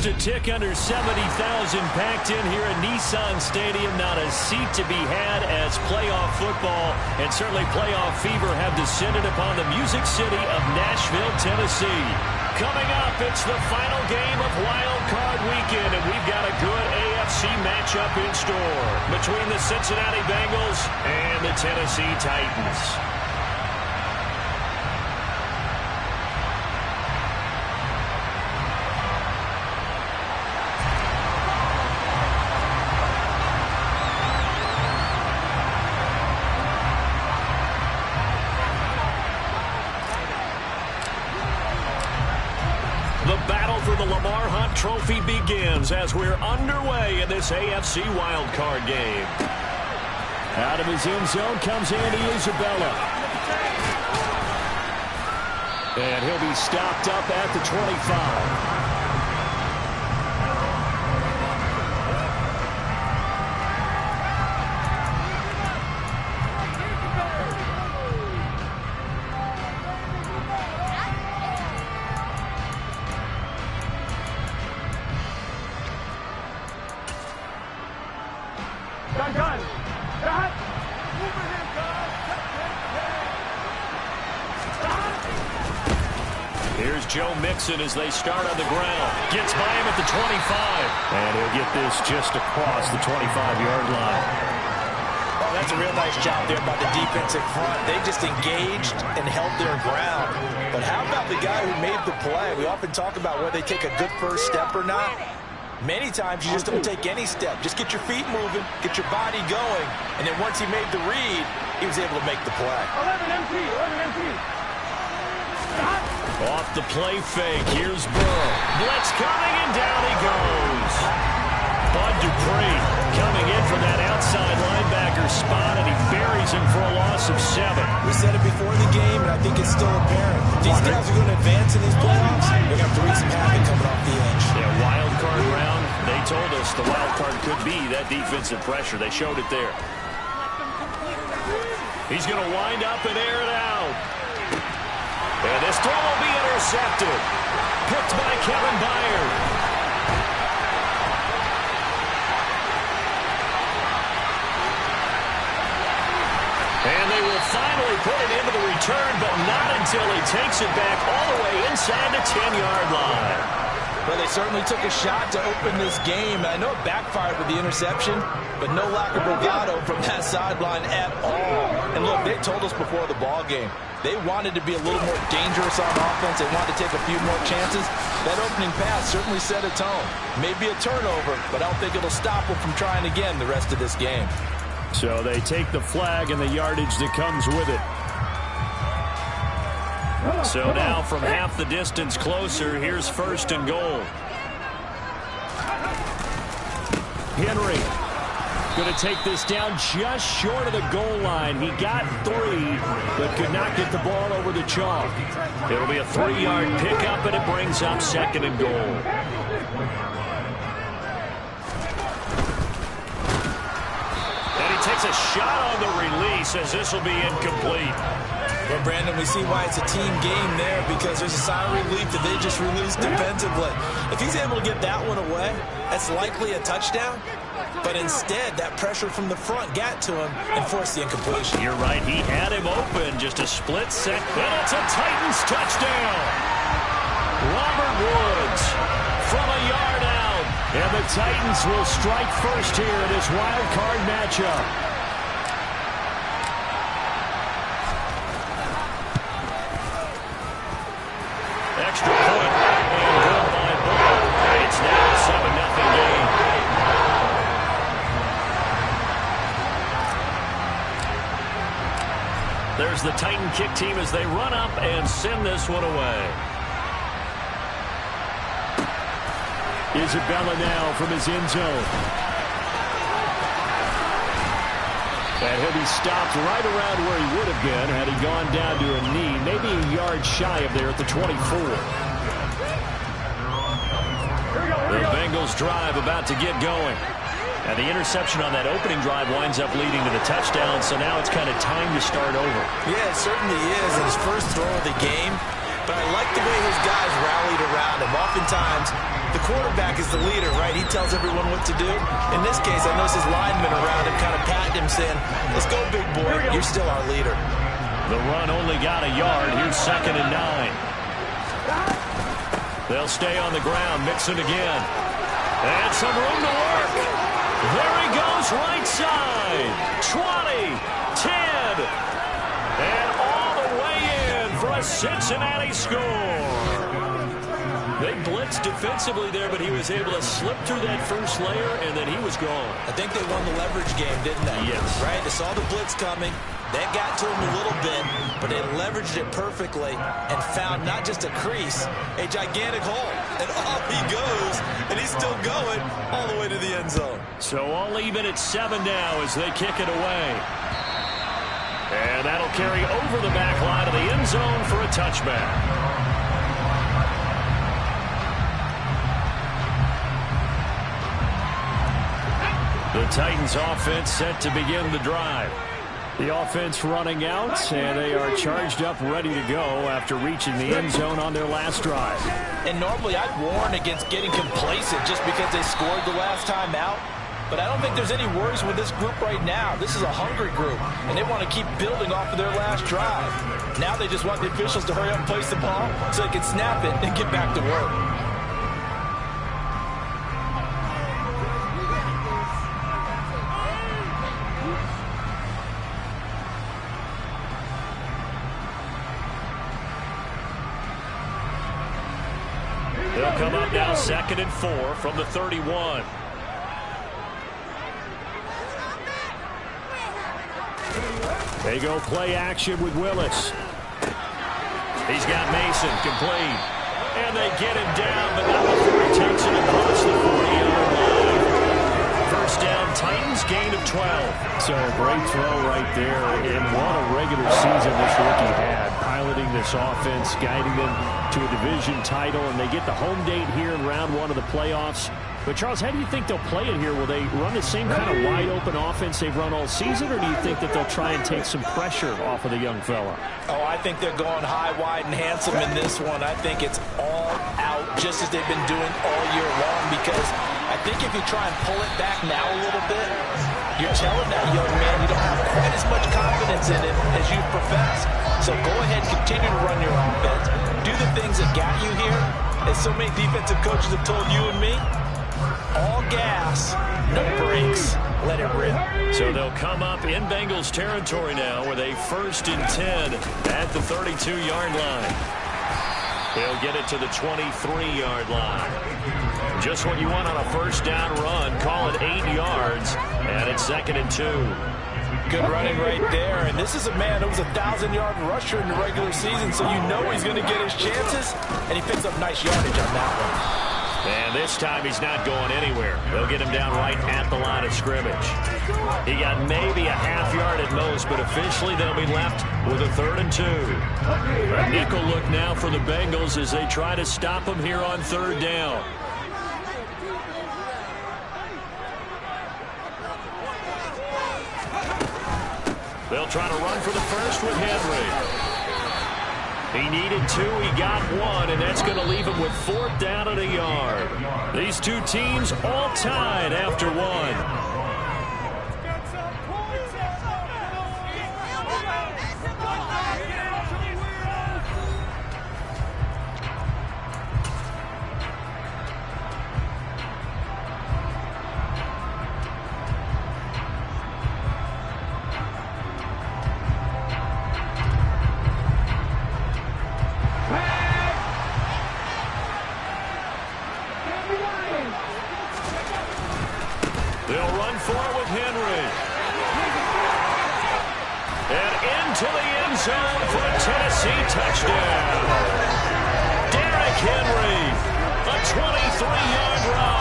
Just a tick under 70,000 packed in here at Nissan Stadium. Not a seat to be had as playoff football and certainly playoff fever have descended upon the Music City of Nashville, Tennessee. Coming up, it's the final game of Wild Card Weekend, and we've got a good AFC matchup in store between the Cincinnati Bengals and the Tennessee Titans. Trophy begins as we're underway in this AFC wildcard game. Out of his end zone comes Andy Isabella. And he'll be stopped up at the 25. Here's Joe Mixon as they start on the ground. Gets by him at the 25. And he'll get this just across the 25-yard line. Oh, that's a real nice job there by the defensive front. They just engaged and held their ground. But how about the guy who made the play? We often talk about whether they take a good first step or not. Many times you just don't take any step. Just get your feet moving, get your body going, and then once he made the read, he was able to make the play. 11 MP. Off the play fake, here's Burrow. Blitz coming, and down he goes. Bud Dupree coming in from that outside linebacker spot, and he buries him for a loss of 7. We said it before the game, and I think it's still apparent. If these guys are going to advance in these playoffs, they're going to have to wreak some havoc coming off the edge. Yeah, wild card round. They told us the wild card could be that defensive pressure. They showed it there. He's going to wind up and air it out. And this throw will be intercepted. Picked by Kevin Byard. And they will finally put it into the return, but not until he takes it back all the way inside the 10-yard line. Well, they certainly took a shot to open this game. I know it backfired with the interception, but no lack of bravado from that sideline at all. And look, they told us before the ball game, they wanted to be a little more dangerous on offense. They wanted to take a few more chances. That opening pass certainly set a tone. Maybe a turnover, but I don't think it'll stop them from trying again the rest of this game. So they take the flag and the yardage that comes with it. So now from half the distance closer, here's 1st and goal. Henry going to take this down just short of the goal line. He got 3, but could not get the ball over the chalk. It'll be a 3-yard pickup, and it brings up 2nd and goal. Takes a shot on the release as this will be incomplete. Well, Brandon, we see why it's a team game there, because there's a sigh of relief that they just released defensively. If he's able to get that one away, that's likely a touchdown. But instead, that pressure from the front got to him and forced the incompletion. You're right. He had him open just a split second. And it's a Titans touchdown. Robert Woods from a yard out. And the Titans will strike first here in this wild card matchup. Extra point and goal by Bull. It's now a 7-0 game. There's the Titan kick team as they run up and send this one away. Isabella now from his end zone. And he'll be stopped right around where he would have been had he gone down to a knee, maybe a yard shy of there at the 24. The Bengals drive about to get going. And the interception on that opening drive winds up leading to the touchdown, so now it's kind of time to start over. Yeah, it certainly is in his first throw of the game. But I like the way his guys rallied around him. Oftentimes, the quarterback is the leader, right? He tells everyone what to do. In this case, I noticed his linemen around him kind of patting him, saying, let's go, big boy. You're still our leader. The run only got a yard. Here's 2nd and 9. They'll stay on the ground, mixing again. And some room to work. There he goes, right side. 20, 10, and all the way in for a Cincinnati score. They blitzed defensively there, but he was able to slip through that first layer, and then he was gone. I think they won the leverage game, didn't they? Yes. Right? They saw the blitz coming. That got to him a little bit, but they leveraged it perfectly and found not just a crease, a gigantic hole. And off he goes, and he's still going all the way to the end zone. So all even at 7 now as they kick it away. And that'll carry over the back line of the end zone for a touchback. The Titans offense set to begin the drive. The offense running out, and they are charged up, ready to go after reaching the end zone on their last drive. And normally I'd warn against getting complacent just because they scored the last time out. But I don't think there's any worries with this group right now. This is a hungry group, and they want to keep building off of their last drive. Now they just want the officials to hurry up and place the ball so they can snap it and get back to work. They'll come up now 2nd and 4 from the 31. They go play action with Willis. He's got Mason complete. And they get him down, but not before he takes it across the 40-yard line. First down, Titans, gain of 12. So a great throw right there. And what a regular season this rookie had, piloting this offense, guiding them to a division title, and they get the home date here in round 1 of the playoffs. But, Charles, how do you think they'll play it here? Will they run the same kind of wide-open offense they've run all season, or do you think that they'll try and take some pressure off of the young fella? Oh, I think they're going high, wide, and handsome in this one. I think it's all out, just as they've been doing all year long, because I think if you try and pull it back now a little bit, you're telling that young man you don't have quite as much confidence in him as you profess. So go ahead, continue to run your offense. Do the things that got you here, as so many defensive coaches have told you and me. All gas, no brakes. Let it rip. So they'll come up in Bengals territory now with a 1st and 10 at the 32-yard line. They'll get it to the 23-yard line. Just what you want on a first down run. Call it 8 yards, and it's 2nd and 2. Good running right there. And this is a man who was a 1,000-yard rusher in the regular season, so you know he's going to get his chances, and he picks up nice yardage on that one. And this time he's not going anywhere. They'll get him down right at the line of scrimmage. He got maybe a half yard at most, but officially they'll be left with a 3rd and 2. A nickel look now for the Bengals as they try to stop him here on 3rd down. They'll try to run for the first with Henry. He needed 2, he got 1, and that's going to leave him with 4th down and a yard. These two teams all tied after 1. They'll run for it with Henry. And into the end zone for a Tennessee touchdown. Derrick Henry, a 23-yard run.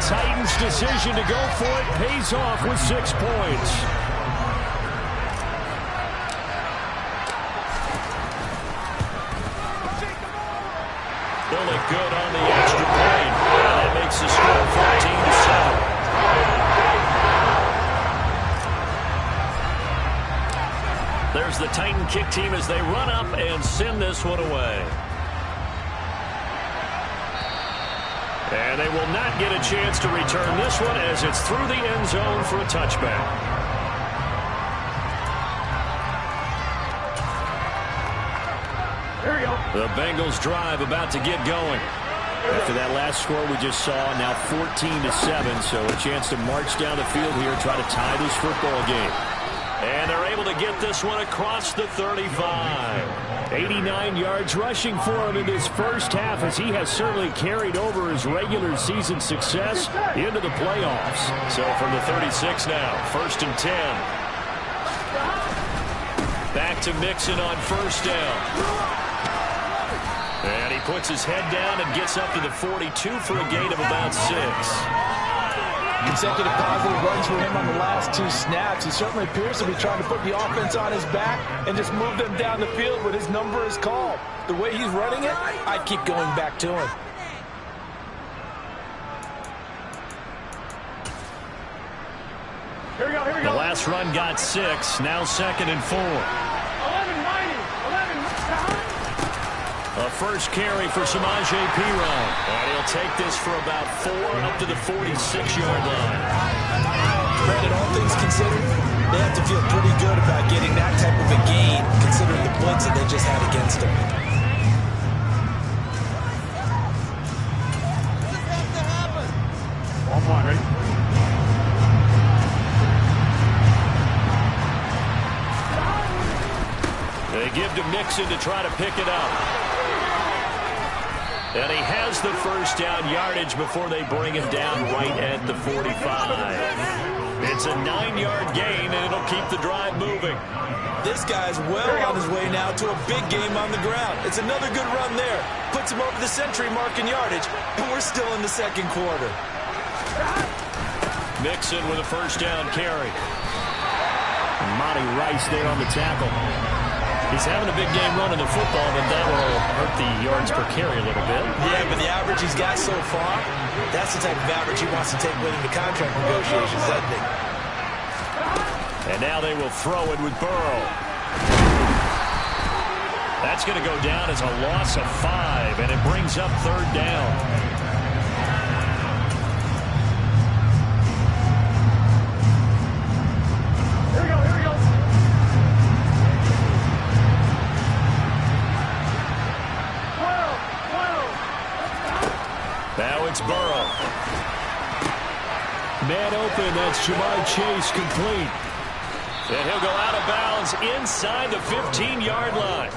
Titans' decision to go for it pays off with 6 points. Really good on the extra point. And that makes the score 14-7. There's the Titan kick team as they run up and send this one away. And they will not get a chance to return this one as it's through the end zone for a touchback. There we go. The Bengals drive about to get going. After that last score we just saw, now 14-7, so a chance to march down the field here, try to tie this football game. And they're able to get this one across the 35. 89 yards rushing for him in this first half, as he has certainly carried over his regular season success into the playoffs. So from the 36 now, 1st and 10. Back to Mixon on 1st down. And he puts his head down and gets up to the 42 for a gain of about 6. Consecutive positive runs for him on the last 2 snaps. He certainly appears to be trying to put the offense on his back and just move them down the field when his number is called. The way he's running it, I'd keep going back to him. Here we go, here we go. The last run got 6, now 2nd and 4. 11-90, 11. A first carry for Samaje Perine. And he'll take this for about 4 up to the 46-yard line. Granted, all things considered, they have to feel pretty good about getting that type of a gain, considering the blitz that they just had against them. One point, ready? They give to Mixon to try to pick it up. And he has the first down yardage before they bring him down right at the 45. It's a 9-yard gain, and it'll keep the drive moving. This guy's well on his way now to a big game on the ground. It's another good run there. Puts him over the century mark in yardage, and we're still in the 2nd quarter. Mixon with a first down carry. Monty Rice there on the tackle. He's having a big game running the football, but that will hurt the yards per carry a little bit. Yeah, but the average he's got so far, that's the type of average he wants to take with him to contract negotiations, doesn't he? And now they will throw it with Burrow. That's going to go down as a loss of 5, and it brings up 3rd down. Now it's Burrow. Man open, that's Jamar Chase complete. And he'll go out of bounds inside the 15-yard line.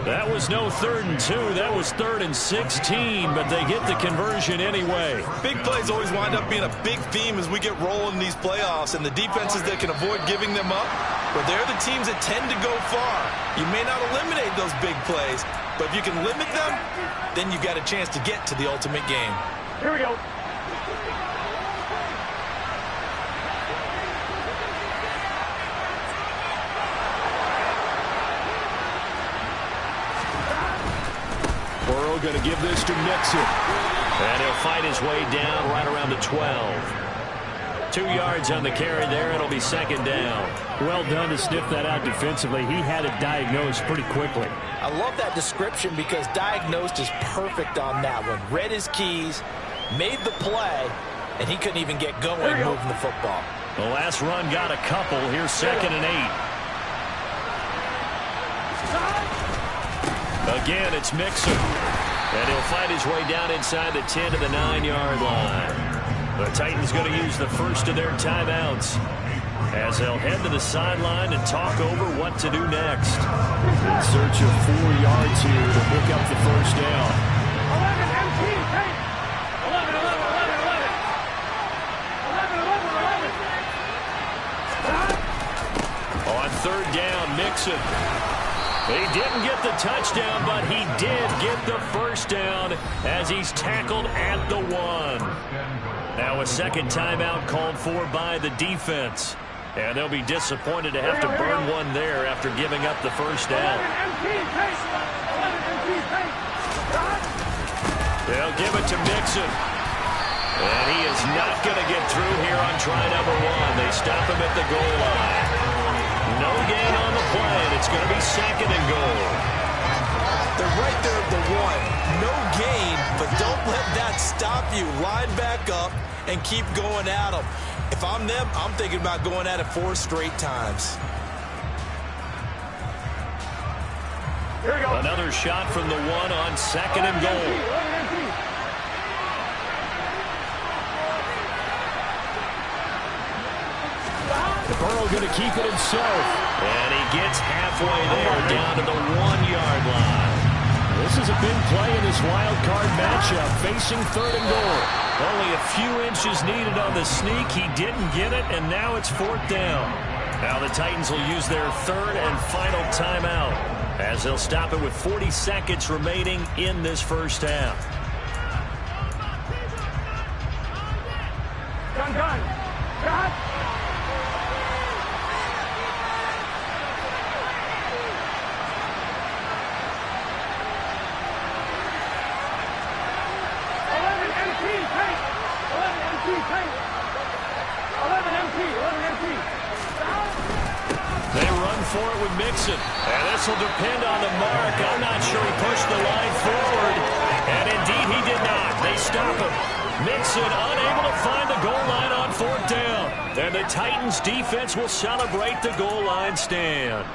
That was no 3rd and 2. That was 3rd and 16, but they get the conversion anyway. Big plays always wind up being a big theme as we get rolling in these playoffs, and the defenses that can avoid giving them up, but they're the teams that tend to go far. You may not eliminate those big plays, but if you can limit them, then you've got a chance to get to the ultimate game. Here we go. Burrow going to give this to Mixon. And he'll fight his way down right around the 12. 2 yards on the carry there. It'll be 2nd down. Well done to sniff that out defensively. He had it diagnosed pretty quickly. I love that description because diagnosed is perfect on that one. Read his keys, made the play, and he couldn't even get going moving the football. The last run got a couple. Here's 2nd and 8. Again, it's Mixon. And he'll fight his way down inside the 10 to the 9-yard line. The Titans going to use the first of their timeouts as they'll head to the sideline and talk over what to do next. In search of 4 yards here to pick up the first down. 11, 11. On 3rd down, Mixon. He didn't get the touchdown, but he did get the first down as he's tackled at the 1. Now a second timeout called for by the defense. And they'll be disappointed to have to burn one there after giving up the first down. They'll give it to Mixon. And he is not going to get through here on try number 1. They stop him at the goal line. No gain on the play, and it's going to be 2nd and goal. They're right there at the 1. No gain, but don't let that stop you. Line back up and keep going at them. If I'm them, I'm thinking about going at it 4 straight times. Here we go. Another shot from the 1 on 2nd and goal. Burrow going to keep it himself. And he gets halfway there down to the 1-yard line. This is a big play in this wild card matchup, facing 3rd and goal. Only a few inches needed on the sneak. He didn't get it, and now it's 4th down. Now the Titans will use their 3rd and final timeout as they'll stop it with 40 seconds remaining in this first half. Gun. They run for it with Mixon. And this will depend on the mark. I'm not sure he pushed the line forward. And indeed he did not. They stop him. Mixon unable to find the goal line on 4th down. And the Titans defense will celebrate the goal line stand.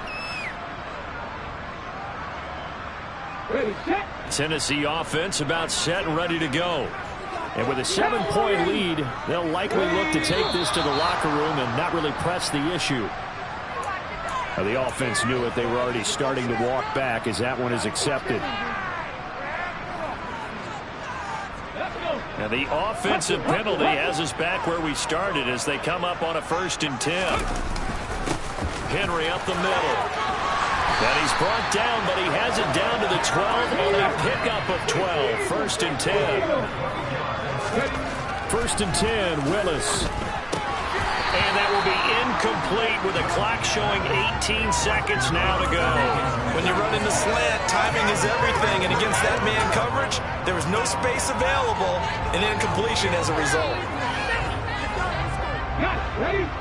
Tennessee offense about set and ready to go. And with a 7-point lead, they'll likely look to take this to the locker room and not really press the issue. Now, the offense knew it. They were already starting to walk back as that one is accepted. And the offensive penalty has us back where we started as they come up on a 1st and 10. Henry up the middle. And he's brought down, but he has it down to the 12 on a pickup of 12. 1st and 10. 1st and 10, Willis. And that will be incomplete with a clock showing 18 seconds now to go. When you run in the slant, timing is everything. And against that man coverage, there was no space available, and incompletion as a result.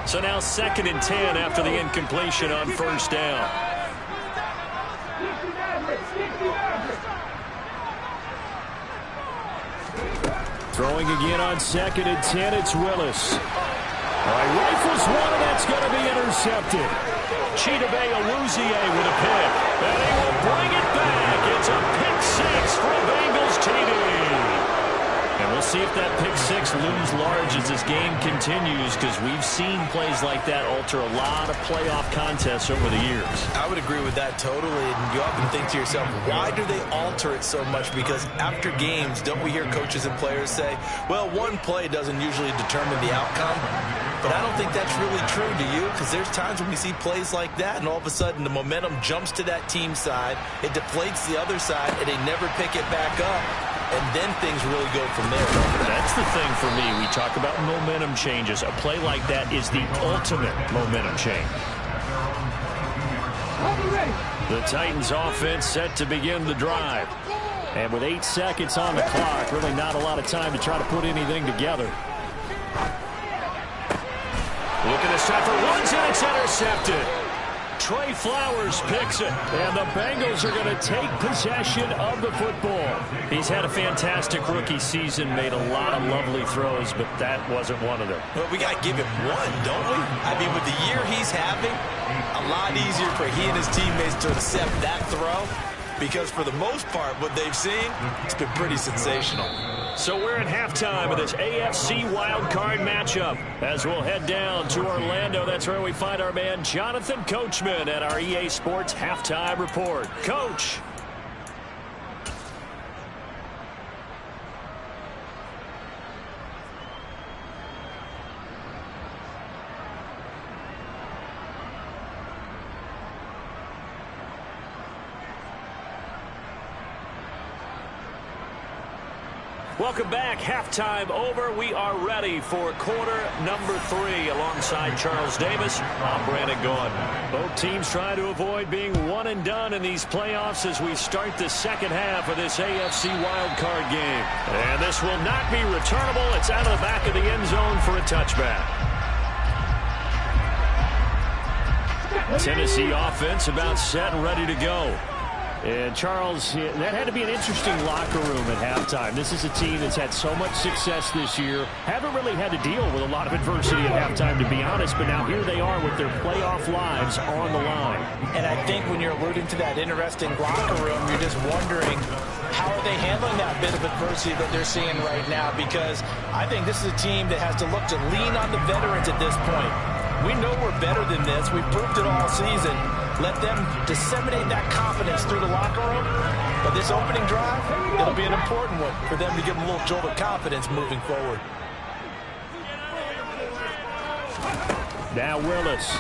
So now 2nd and 10 after the incompletion on 1st down. Throwing again on 2nd and 10, it's Willis. All right, rifles one, and that's going to be intercepted. Chidobe Awuzie with a pick. And he will bring it back. It's a pick 6 for Bengals TD. And we'll see if that pick 6 looms large as this game continues, because we've seen plays like that alter a lot of playoff contests over the years. I would agree with that totally. And you often think to yourself, why do they alter it so much? Because after games, don't we hear coaches and players say, well, one play doesn't usually determine the outcome? But I don't think that's really true, do you? Because there's times when we see plays like that, and all of a sudden the momentum jumps to that team side, it deflates the other side, and they never pick it back up. And then things really go from there. That's the thing for me. We talk about momentum changes. A play like that is the ultimate momentum change. The Titans offense set to begin the drive. And with 8 seconds on the clock, really not a lot of time to try to put anything together. Look at this time for Woods, and it's intercepted. Trey Flowers picks it, and the Bengals are going to take possession of the football. He's had a fantastic rookie season, made a lot of lovely throws, but that wasn't one of them. Well, we got to give him one, don't we? I mean, with the year he's having, a lot easier for he and his teammates to accept that throw, because for the most part, what they've seen, it's been pretty sensational. So we're at halftime of this AFC wildcard matchup as we'll head down to Orlando. That's where we find our man Jonathan Coachman at our EA Sports Halftime Report. Coach. Welcome back. Halftime over. We are ready for quarter number 3. Alongside Charles Davis, I'm Brandon Gaudin. Both teams trying to avoid being one and done in these playoffs as we start the second half of this AFC wildcard game. And this will not be returnable. It's out of the back of the end zone for a touchback. Tennessee offense about set and ready to go. And, Charles, that had to be an interesting locker room at halftime. This is a team that's had so much success this year. Haven't really had to deal with a lot of adversity at halftime, to be honest. But now here they are with their playoff lives on the line. And I think when you're alluding to that interesting locker room, you're just wondering how are they handling that bit of adversity that they're seeing right now? Because I think this is a team that has to look to lean on the veterans at this point. We know we're better than this. We've proved it all season. Let them disseminate that confidence through the locker room. But this opening drive, it'll be an important one for them to give them a little jolt of confidence moving forward. Now Willis.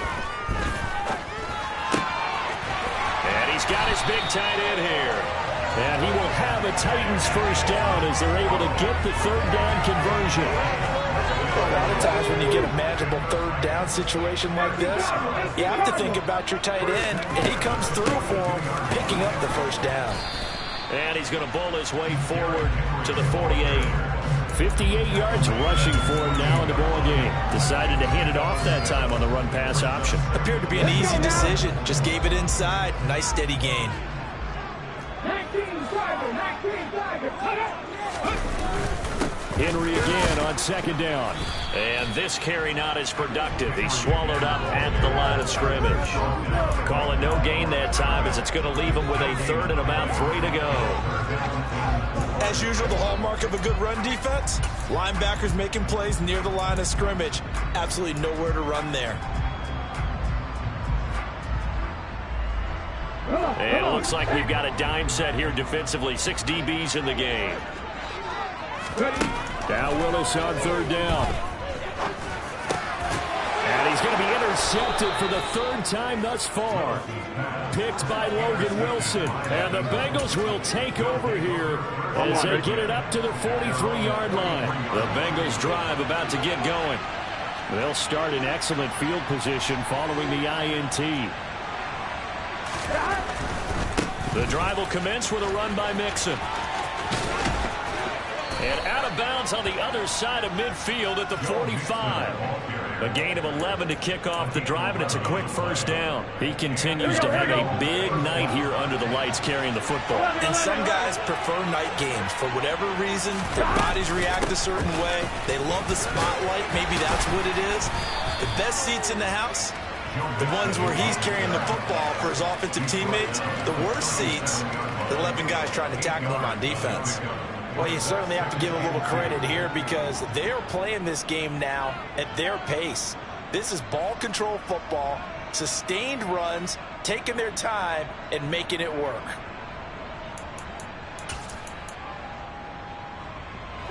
And he's got his big tight end here. And he will have a Titans first down as they're able to get the third down conversion. A lot of times when you get a manageable third down situation like this, you have to think about your tight end, and he comes through for him, picking up the first down. And he's going to bowl his way forward to the 48. 58 yards rushing for him now in the ball game. Decided to hand it off that time on the run-pass option. Appeared to be an easy decision. Just gave it inside. Nice steady gain. 19 Tiger, Henry again on second down. And this carry not as productive. He's swallowed up at the line of scrimmage. Calling no gain that time as it's going to leave him with a third and about 3 to go. As usual, the hallmark of a good run defense, linebackers making plays near the line of scrimmage. Absolutely nowhere to run there. And it looks like we've got a dime set here defensively. 6 DBs in the game. Now Willis on third down. And he's going to be intercepted for the third time thus far. Picked by Logan Wilson. And the Bengals will take over here as they get it up to the 43-yard line. The Bengals drive about to get going. They'll start in excellent field position following the INT. The drive will commence with a run by Mixon. And out of bounds on the other side of midfield at the 45. A gain of 11 to kick off the drive, and it's a quick first down. He continues to have a big night here under the lights carrying the football. And some guys prefer night games. For whatever reason, their bodies react a certain way. They love the spotlight. Maybe that's what it is. The best seats in the house, the ones where he's carrying the football for his offensive teammates. The worst seats, the 11 guys trying to tackle him on defense. Well, you certainly have to give a little credit here because they are playing this game now at their pace. This is ball control football, sustained runs, taking their time and making it work.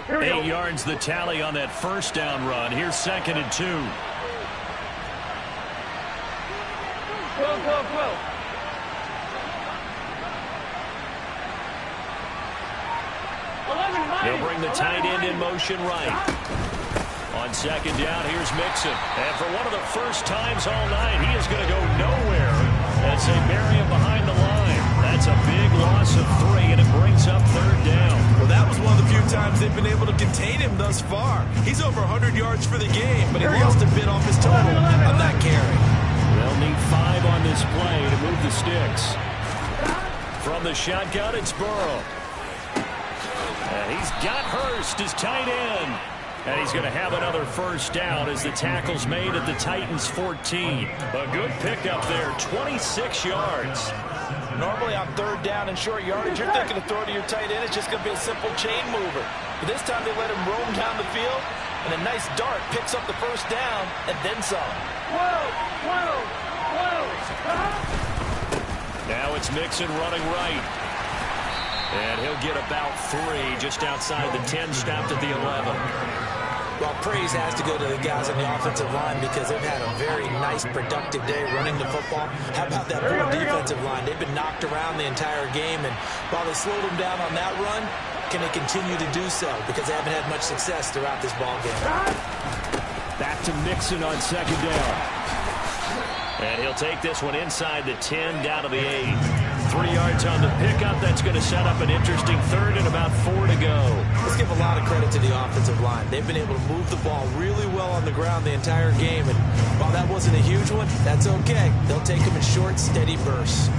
8 yards the tally on that first down run. Here's 2nd and 2. Go. He'll bring the tight end in motion right. On second down, here's Mixon. And for one of the first times all night, he is going to go nowhere as they bury him behind the line. That's a big loss of 3, and it brings up third down. Well, that was one of the few times they've been able to contain him thus far. He's over 100 yards for the game, but he lost a bit off his total on that carry. They'll need 5 on this play to move the sticks. From the shotgun, it's Burrow. And he's got Hurst as tight end. And he's going to have another first down as the tackle's made at the Titans' 14. A good pickup there, 26 yards. Normally on third down and short yardage, you're thinking to throw to your tight end. It's just going to be a simple chain mover. But this time they let him roam down the field, and a nice dart picks up the first down and then some. Whoa. Now it's Mixon running right. And he'll get about 3 just outside the 10, stopped at the 11. Well, praise has to go to the guys on the offensive line because they've had a very nice, productive day running the football. How about that poor defensive line? They've been knocked around the entire game, and while they slowed them down on that run, can they continue to do so? Because they haven't had much success throughout this ball game. Back to Mixon on second down. And he'll take this one inside the 10, down to the 8. 3 yards on the pickup. That's going to set up an interesting third and about 4 to go. Let's give a lot of credit to the offensive line. They've been able to move the ball really well on the ground the entire game. And while that wasn't a huge one, that's okay. They'll take them in short, steady bursts.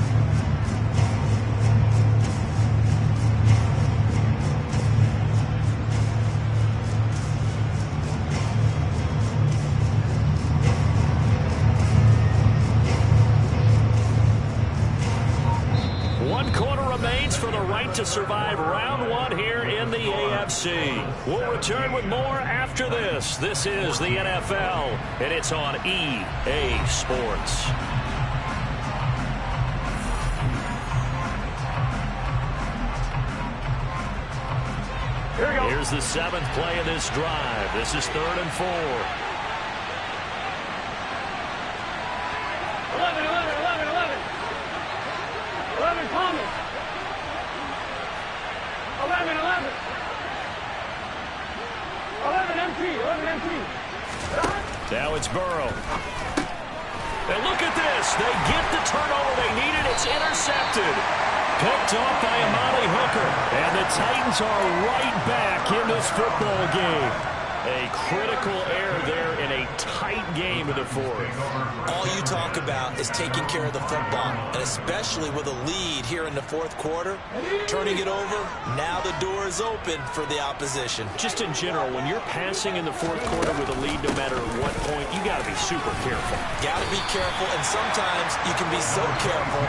To survive round 1 here in the AFC. We'll return with more after this. This is the NFL, and it's on EA Sports. Here we go. Here's the 7th play of this drive. This is 3rd and 4. 11 Thomas. 11 empty. Now it's Burrow. And look at this. They get the turnover they needed. It's intercepted. Picked off by Amani Hooker. And the Titans are right back in this football game. A critical error there in a tight game in the 4th. All you talk about is taking care of the football, and especially with a lead here in the 4th quarter, turning it over, now the door is open for the opposition. Just in general, when you're passing in the 4th quarter with a lead, no matter what point, you got to be super careful. Got to be careful, and sometimes you can be so careful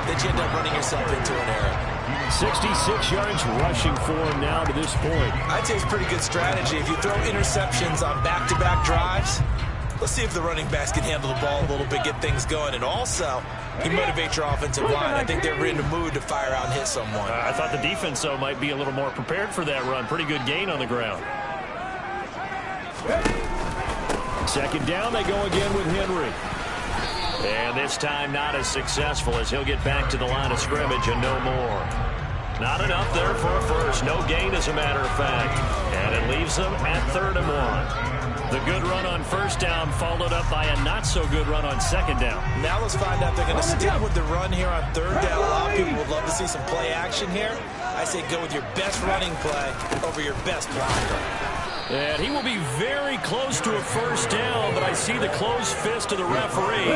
that you end up running yourself into an error. 66 yards rushing for him now to this point. I'd say it's pretty good strategy. If you throw interceptions on back-to-back drives, let's see if the running backs can handle the ball a little bit, get things going, and also you motivate your offensive line. I think they're in the mood to fire out and hit someone. I thought the defense, though, might be a little more prepared for that run. Pretty good gain on the ground. 2nd down, they go again with Henry. And this time not as successful as he'll get back to the line of scrimmage and no more. Not enough there for a first. No gain, as a matter of fact. And it leaves them at 3rd and 1. The good run on 1st down followed up by a not-so-good run on 2nd down. Now let's find out if they're going to stick with the run here on 3rd down. A lot of people would love to see some play action here. I say go with your best running play over your best blocker. And he will be very close to a 1st down, but I see the closed fist of the referee,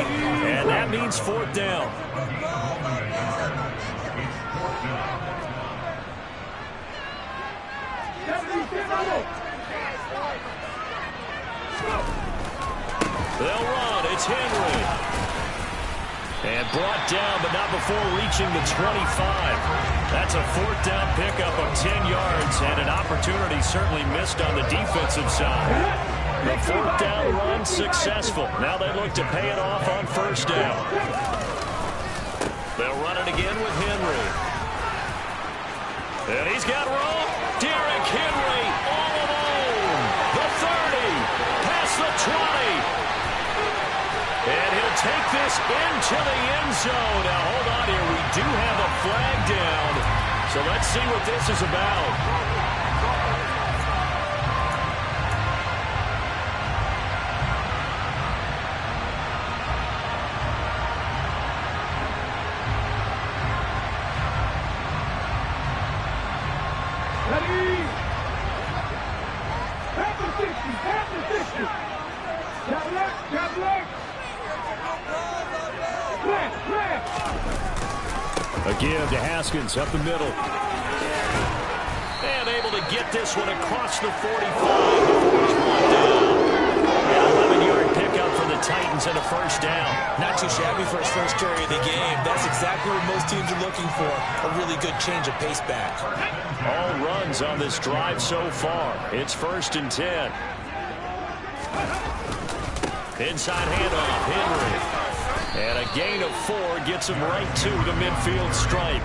and that means 4th down. They'll run. It's Henry. And brought down, but not before reaching the 25. That's a 4th down pickup of 10 yards, and an opportunity certainly missed on the defensive side. The 4th down run successful. Now they look to pay it off on 1st down. They'll run it again with Henry. And he's got room. Derrick Henry all alone. The 30, past the 20. And he'll take this into the end zone. Now, hold on here. We do have a flag down. So let's see what this is about. Ready? Half the 60, half the 60. Jab left, jab left. A give to Haskins up the middle. And able to get this one across the 45 before he's brought down. An 11-yard pickup for the Titans and a 1st down. Not too shabby for his first carry of the game. That's exactly what most teams are looking for. A really good change of pace back. All runs on this drive so far. It's 1st and 10. Inside handoff, Henry. And a gain of 4 gets him right to the midfield stripe.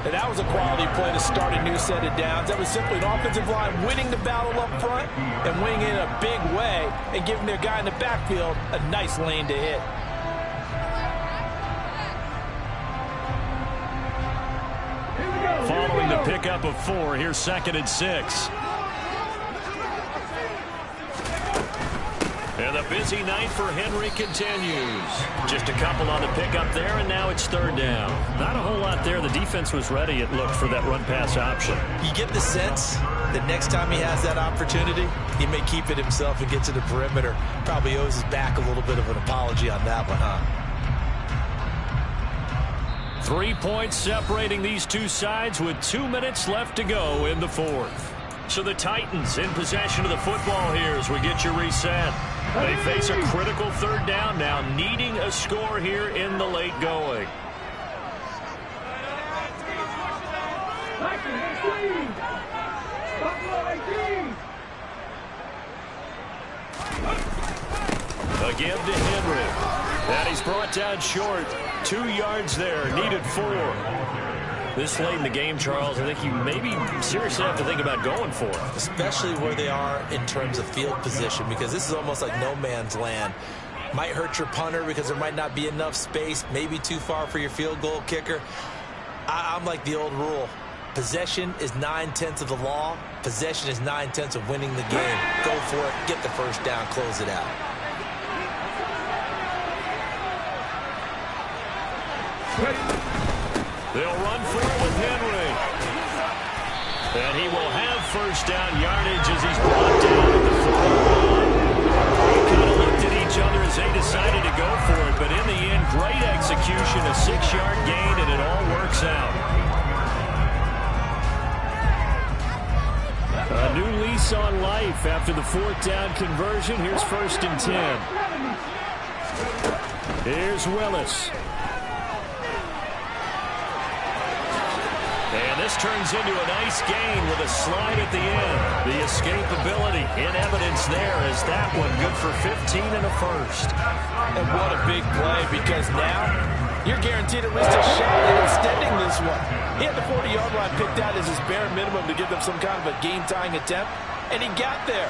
And that was a quality play to start a new set of downs. That was simply an offensive line winning the battle up front and winning in a big way and giving their guy in the backfield a nice lane to hit. Following the pickup of 4. Here's 2nd and 6. And the busy night for Henry continues. Just a couple on the pickup there, and now it's 3rd down. Not a whole lot there. The defense was ready, it looked, for that run-pass option. You get the sense that next time he has that opportunity, he may keep it himself and get to the perimeter. Probably owes his back a little bit of an apology on that one, huh? 3 points separating these two sides with 2 minutes left to go in the 4th. So the Titans in possession of the football here as we get you reset. They face a critical 3rd down now, needing a score here in the late going. Again to Henry. And he's brought down short. 2 yards there, needed 4. This late in the game, Charles, I think you maybe seriously have to think about going for it. Especially where they are in terms of field position, because this is almost like no man's land. Might hurt your punter because there might not be enough space, maybe too far for your field goal kicker. I'm like the old rule. Possession is 9/10 of the law. Possession is 9/10 of winning the game. Go for it, get the 1st down, close it out. They'll run for it with Henry. And he will have 1st down yardage as he's brought down at the 41. They kind of looked at each other as they decided to go for it, but in the end, great execution, a 6-yard gain, and it all works out. A new lease on life after the 4th down conversion. Here's 1st and 10. Here's Willis. And this turns into a nice gain with a slide at the end. The escapability in evidence there as that one good for 15 and a 1st. And what a big play, because now you're guaranteed at least a shot at extending this one. He had the 40-yard line picked out as his bare minimum to give them some kind of a game-tying attempt, and he got there.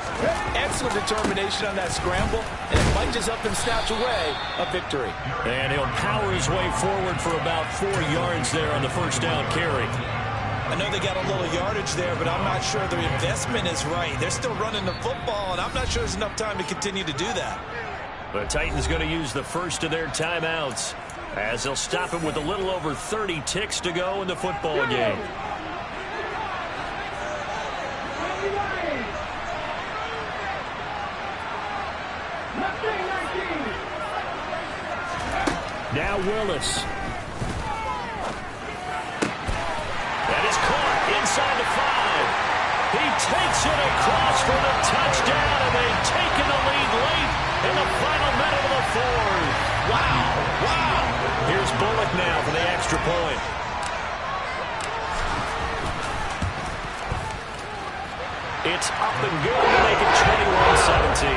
Excellent determination on that scramble, and it might just help him snatch away a victory. And he'll power his way forward for about 4 yards there on the 1st down carry. I know they got a little yardage there, but I'm not sure the investment is right. They're still running the football, and I'm not sure there's enough time to continue to do that. The Titans going to use the first of their timeouts as they'll stop it with a little over 30 ticks to go in the football game. Now Willis. That is caught inside the 5. He takes it across for the touchdown, and they've taken the lead late in the final minute of the 4th. Wow, wow. Here's Bullock now for the extra point. It's up and good to make it 21-17.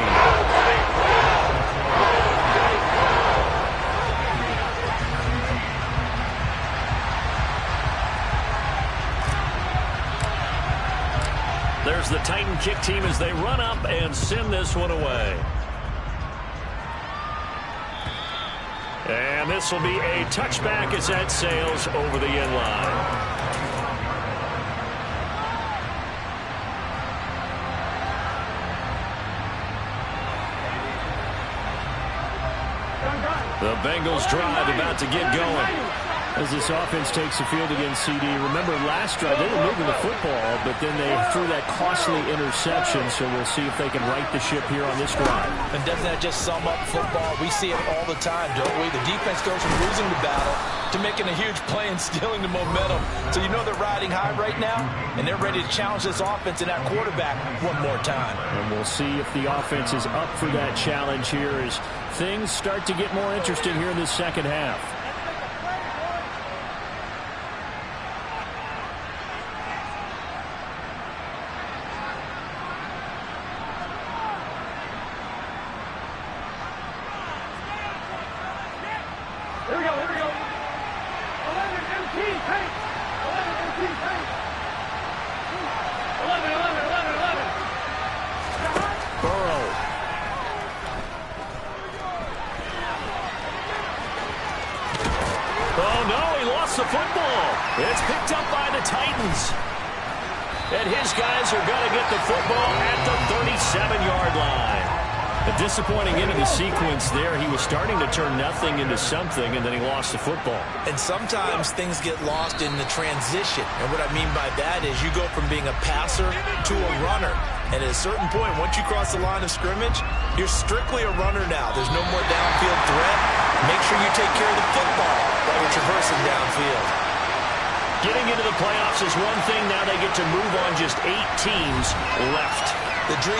There's the Titan kick team as they run up and send this one away. And this will be a touchback as that sails over the end line. The Bengals drive about to get going. As this offense takes the field against CD, remember last drive they were moving the football, but then they threw that costly interception, so we'll see if they can right the ship here on this drive. And doesn't that just sum up football? We see it all the time, don't we? The defense goes from losing the battle to making a huge play and stealing the momentum. So you know they're riding high right now, and they're ready to challenge this offense and that quarterback one more time. And we'll see if the offense is up for that challenge here as things start to get more interesting here in this second half. Here we go, here we go. 11 MT tank. 11 MT tank. 11, 11, 11, 11. Burrow. Oh, no, he lost the football. It's picked up by the Titans. And his guys are going to get the football at the 37-yard line. A disappointing end of the sequence there. He was starting to turn nothing into something, and then he lost the football. And sometimes things get lost in the transition. And what I mean by that is you go from being a passer to a runner. And at a certain point, once you cross the line of scrimmage, you're strictly a runner now. There's no more downfield threat. Make sure you take care of the football while you're traversing downfield. Getting into the playoffs is one thing. Now they get to move on just 8 teams left. The dream